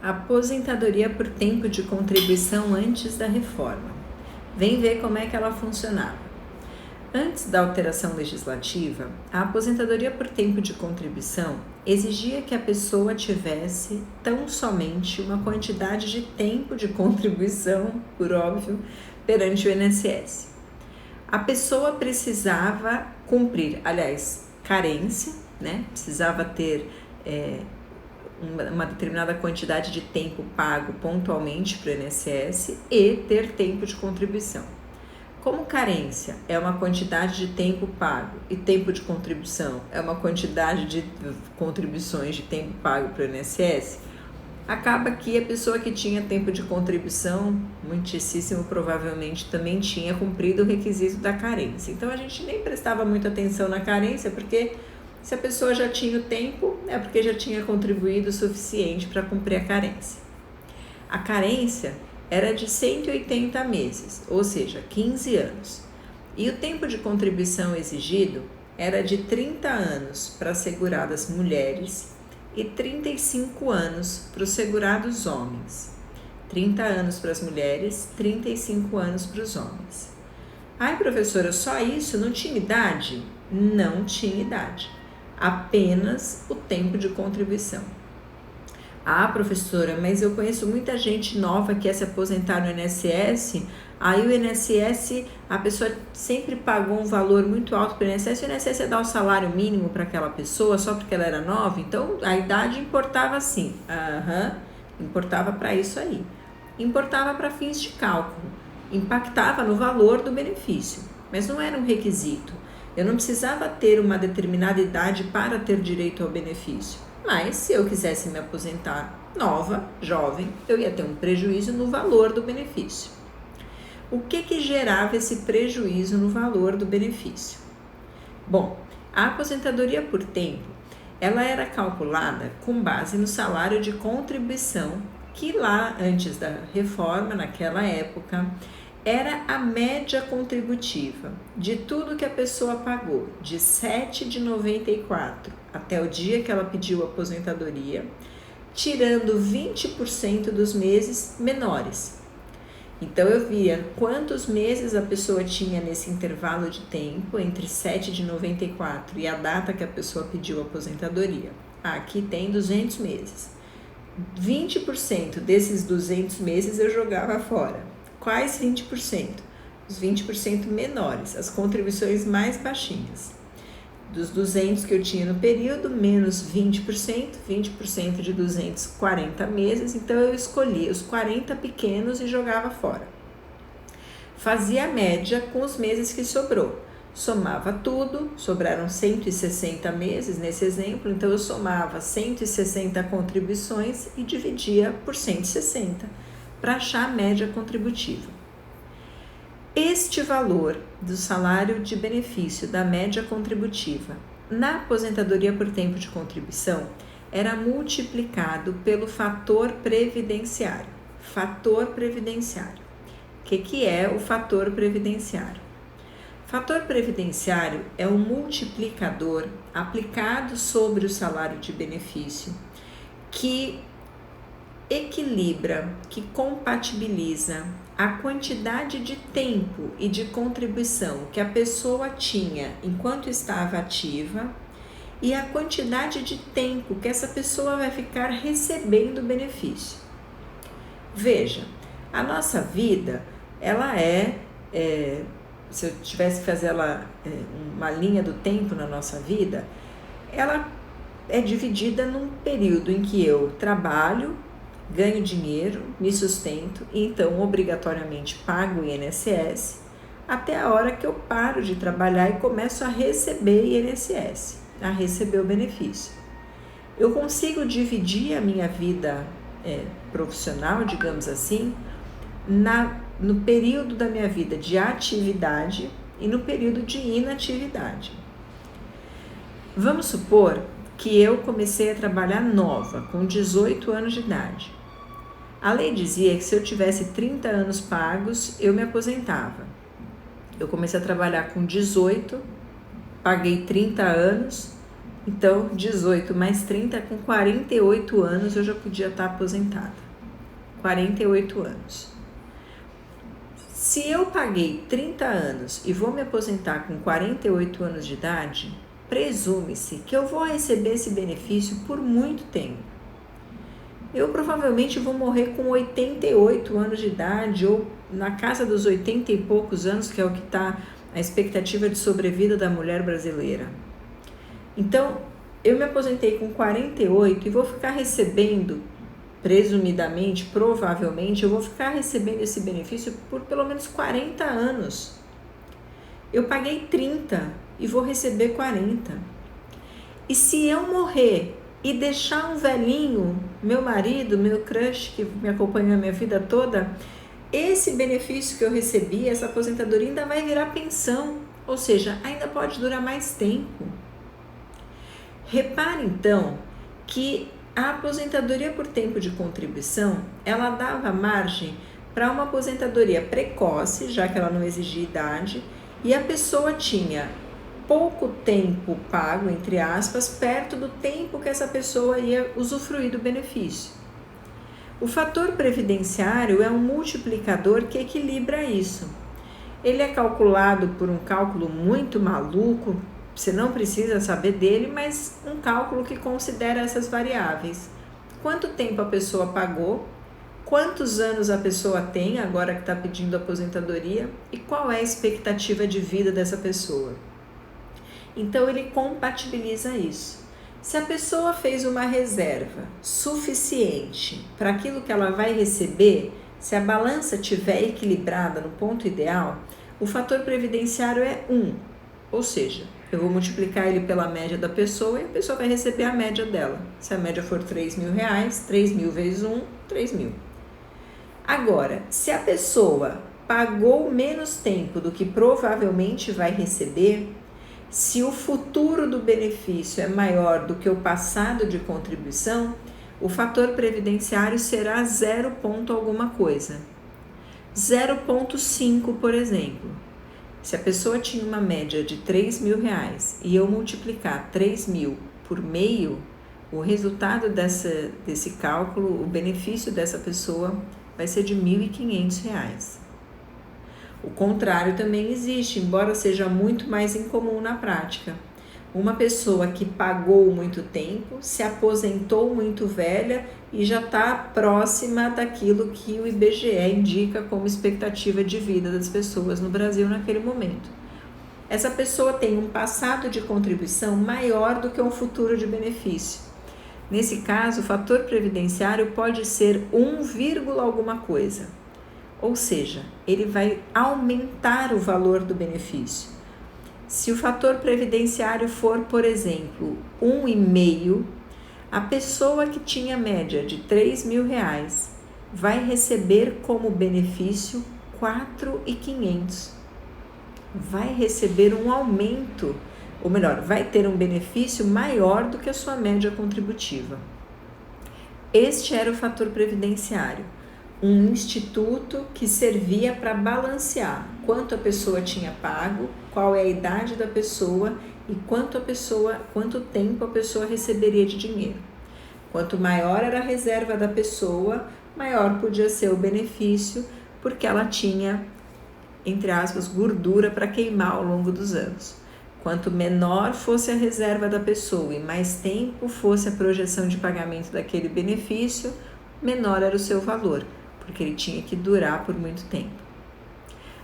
Aposentadoria por tempo de contribuição antes da reforma. Vem ver como é que ela funcionava. Antes da alteração legislativa, a aposentadoria por tempo de contribuição exigia que a pessoa tivesse tão somente uma quantidade de tempo de contribuição, por óbvio, perante o INSS. A pessoa precisava cumprir, carência, né? Precisava ter uma determinada quantidade de tempo pago pontualmente para o INSS e ter tempo de contribuição. Como carência é uma quantidade de tempo pago e tempo de contribuição é uma quantidade de contribuições de tempo pago para o INSS, acaba que a pessoa que tinha tempo de contribuição, muitíssimo provavelmente também tinha cumprido o requisito da carência. Então a gente nem prestava muita atenção na carência, porque se a pessoa já tinha o tempo, é porque já tinha contribuído o suficiente para cumprir a carência. A carência era de 180 meses, ou seja, 15 anos. E o tempo de contribuição exigido era de 30 anos para seguradas mulheres e 35 anos para os segurados homens. 30 anos para as mulheres, 35 anos para os homens. Ai, professora, só isso? Não tinha idade? Não tinha idade. Apenas o tempo de contribuição. Ah, professora, mas eu conheço muita gente nova que quer se aposentar no INSS, aí o INSS, a pessoa sempre pagou um valor muito alto para o INSS ia dar o salário mínimo para aquela pessoa só porque ela era nova, então a idade importava sim. Importava para isso aí. Importava para fins de cálculo, impactava no valor do benefício, mas não era um requisito. Eu não precisava ter uma determinada idade para ter direito ao benefício, mas se eu quisesse me aposentar nova, jovem, eu ia ter um prejuízo no valor do benefício. O que gerava esse prejuízo no valor do benefício? Bom, a aposentadoria por tempo, ela era calculada com base no salário de contribuição, que lá antes da reforma, naquela época, era a média contributiva de tudo que a pessoa pagou, de 7 de 94 até o dia que ela pediu a aposentadoria, tirando 20% dos meses menores. Então eu via quantos meses a pessoa tinha nesse intervalo de tempo entre 7 de 94 e a data que a pessoa pediu a aposentadoria. Aqui tem 200 meses. 20% desses 200 meses eu jogava fora. Quais 20%? Os 20% menores, as contribuições mais baixinhas. Dos 200 que eu tinha no período, menos 20%, 20% de 240 meses, então eu escolhia os 40 pequenos e jogava fora. Fazia a média com os meses que sobrou. Somava tudo, sobraram 160 meses nesse exemplo, então eu somava 160 contribuições e dividia por 160. Para achar a média contributiva. Este valor do salário de benefício da média contributiva na aposentadoria por tempo de contribuição era multiplicado pelo fator previdenciário. Fator previdenciário. O que é o fator previdenciário? Fator previdenciário é um multiplicador aplicado sobre o salário de benefício que equilibra, que compatibiliza a quantidade de tempo e de contribuição que a pessoa tinha enquanto estava ativa e a quantidade de tempo que essa pessoa vai ficar recebendo benefício. Veja, a nossa vida, ela se eu tivesse que fazer uma linha do tempo na nossa vida, ela é dividida num período em que eu trabalho, ganho dinheiro, me sustento e então obrigatoriamente pago o INSS até a hora que eu paro de trabalhar e começo a receber INSS, a receber o benefício. Eu consigo dividir a minha vida profissional, digamos assim, no período da minha vida de atividade e no período de inatividade. Vamos supor que eu comecei a trabalhar nova, com 18 anos de idade. A lei dizia que se eu tivesse 30 anos pagos, eu me aposentava. Eu comecei a trabalhar com 18, paguei 30 anos, Então, 18 mais 30, com 48 anos eu já podia estar aposentada. 48 anos. Se eu paguei 30 anos e vou me aposentar com 48 anos de idade, presume-se que eu vou receber esse benefício por muito tempo. Eu provavelmente vou morrer com 88 anos de idade ou na casa dos 80 e poucos anos, que é o que está a expectativa de sobrevida da mulher brasileira. Então, eu me aposentei com 48 e vou ficar recebendo, presumidamente, provavelmente, eu vou ficar recebendo esse benefício por pelo menos 40 anos. Eu paguei 30 e vou receber 40. E se eu morrer e deixar um velhinho, meu marido, meu crush, que me acompanhou a minha vida toda, esse benefício que eu recebi, essa aposentadoria ainda vai virar pensão, ou seja, ainda pode durar mais tempo. Repare então que a aposentadoria por tempo de contribuição, ela dava margem para uma aposentadoria precoce, já que ela não exigia idade, e a pessoa tinha pouco tempo pago, entre aspas, perto do tempo que essa pessoa ia usufruir do benefício. O fator previdenciário é um multiplicador que equilibra isso. Ele é calculado por um cálculo muito maluco, você não precisa saber dele, mas um cálculo que considera essas variáveis. Quanto tempo a pessoa pagou, quantos anos a pessoa tem agora que está pedindo aposentadoria e qual é a expectativa de vida dessa pessoa. Então ele compatibiliza isso. Se a pessoa fez uma reserva suficiente para aquilo que ela vai receber, se a balança estiver equilibrada no ponto ideal, o fator previdenciário é 1, ou seja, eu vou multiplicar ele pela média da pessoa e a pessoa vai receber a média dela. Se a média for R$3.000, 3.000 vezes 1, 3.000. Agora, se a pessoa pagou menos tempo do que provavelmente vai receber, se o futuro do benefício é maior do que o passado de contribuição, o fator previdenciário será 0 ponto alguma coisa. 0,5, por exemplo. Se a pessoa tinha uma média de R$3.000 e eu multiplicar 3.000 por meio, o resultado desse cálculo, o benefício dessa pessoa vai ser de R$1.500. O contrário também existe, embora seja muito mais incomum na prática. Uma pessoa que pagou muito tempo, se aposentou muito velha e já está próxima daquilo que o IBGE indica como expectativa de vida das pessoas no Brasil naquele momento. Essa pessoa tem um passado de contribuição maior do que um futuro de benefício. Nesse caso, o fator previdenciário pode ser 1, alguma coisa. Ou seja, ele vai aumentar o valor do benefício. Se o fator previdenciário for, por exemplo, 1,5, a pessoa que tinha média de R$3.000 vai receber como benefício R$4.500. Vai receber um aumento, ou melhor, vai ter um benefício maior do que a sua média contributiva. Este era o fator previdenciário. Um instituto que servia para balancear quanto a pessoa tinha pago, qual é a idade da pessoa e quanto tempo a pessoa receberia de dinheiro. Quanto maior era a reserva da pessoa, maior podia ser o benefício, porque ela tinha, entre aspas, gordura para queimar ao longo dos anos. Quanto menor fosse a reserva da pessoa e mais tempo fosse a projeção de pagamento daquele benefício, menor era o seu valor, porque ele tinha que durar por muito tempo.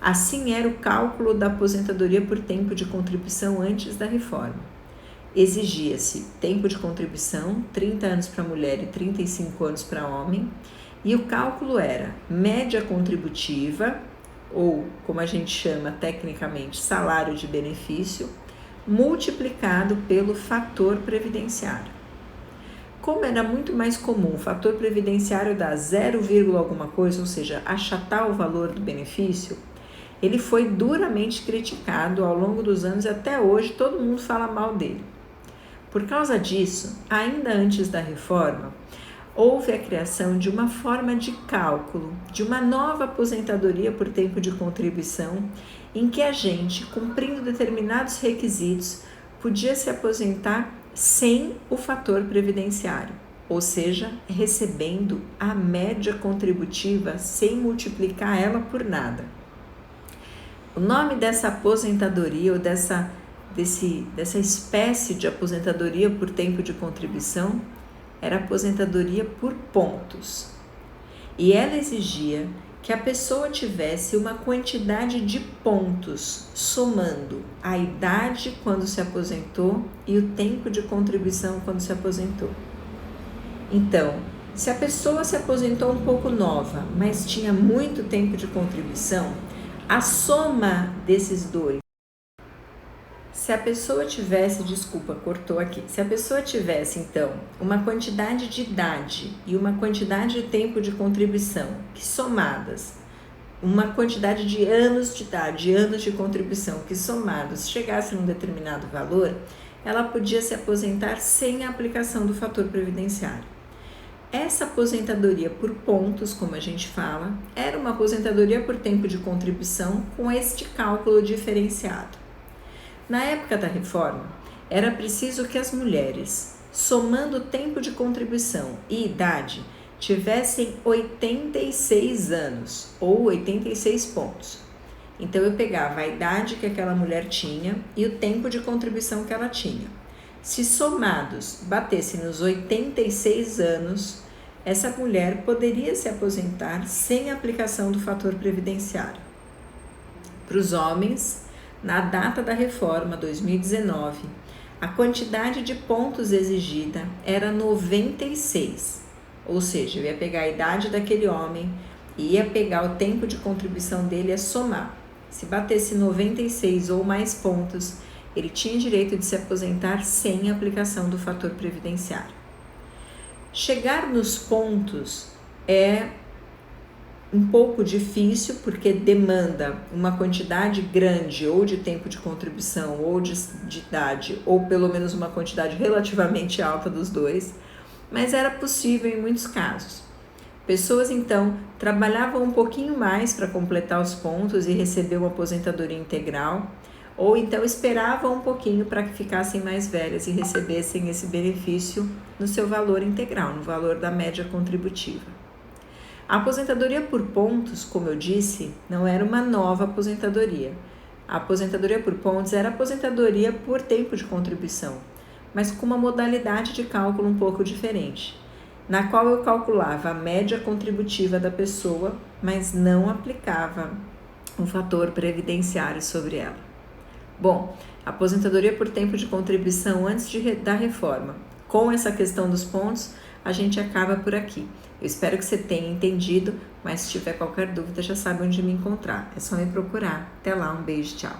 Assim era o cálculo da aposentadoria por tempo de contribuição antes da reforma. Exigia-se tempo de contribuição, 30 anos para mulher e 35 anos para homem, e o cálculo era média contributiva, ou como a gente chama tecnicamente salário de benefício, multiplicado pelo fator previdenciário. Como era muito mais comum o fator previdenciário dar 0, alguma coisa, ou seja, achatar o valor do benefício, ele foi duramente criticado ao longo dos anos e até hoje todo mundo fala mal dele. Por causa disso, ainda antes da reforma, houve a criação de uma forma de cálculo, de uma nova aposentadoria por tempo de contribuição, em que a gente, cumprindo determinados requisitos, podia se aposentar sem o fator previdenciário, ou seja, recebendo a média contributiva sem multiplicar ela por nada. O nome dessa aposentadoria ou dessa espécie de aposentadoria por tempo de contribuição era aposentadoria por pontos. E ela exigia que a pessoa tivesse uma quantidade de pontos somando a idade quando se aposentou e o tempo de contribuição quando se aposentou. Então, se a pessoa se aposentou um pouco nova, mas tinha muito tempo de contribuição, a soma desses dois, se a pessoa tivesse, se a pessoa tivesse então uma quantidade de idade e uma quantidade de tempo de contribuição que somadas, uma quantidade de anos de idade, anos de contribuição que somados chegassem a um determinado valor, ela podia se aposentar sem a aplicação do fator previdenciário. Essa aposentadoria por pontos, como a gente fala, era uma aposentadoria por tempo de contribuição com este cálculo diferenciado. Na época da reforma, era preciso que as mulheres, somando tempo de contribuição e idade, tivessem 86 anos ou 86 pontos. Então eu pegava a idade que aquela mulher tinha e o tempo de contribuição que ela tinha. Se somados batessem nos 86 anos, essa mulher poderia se aposentar sem aplicação do fator previdenciário. Para os homens, na data da reforma 2019, a quantidade de pontos exigida era 96, ou seja, eu ia pegar a idade daquele homem e ia pegar o tempo de contribuição dele e ia somar. Se batesse 96 ou mais pontos, ele tinha direito de se aposentar sem aplicação do fator previdenciário. Chegar nos pontos é um pouco difícil porque demanda uma quantidade grande ou de tempo de contribuição ou de idade, ou pelo menos uma quantidade relativamente alta dos dois, mas era possível em muitos casos. Pessoas então trabalhavam um pouquinho mais para completar os pontos e receber uma aposentadoria integral, ou então esperavam um pouquinho para que ficassem mais velhas e recebessem esse benefício no seu valor integral, no valor da média contributiva. A aposentadoria por pontos, como eu disse, não era uma nova aposentadoria. A aposentadoria por pontos era aposentadoria por tempo de contribuição, mas com uma modalidade de cálculo um pouco diferente, na qual eu calculava a média contributiva da pessoa, mas não aplicava um fator previdenciário sobre ela. Bom, a aposentadoria por tempo de contribuição antes da reforma, com essa questão dos pontos, a gente acaba por aqui. Eu espero que você tenha entendido, mas se tiver qualquer dúvida já sabe onde me encontrar. É só me procurar. Até lá, um beijo, tchau.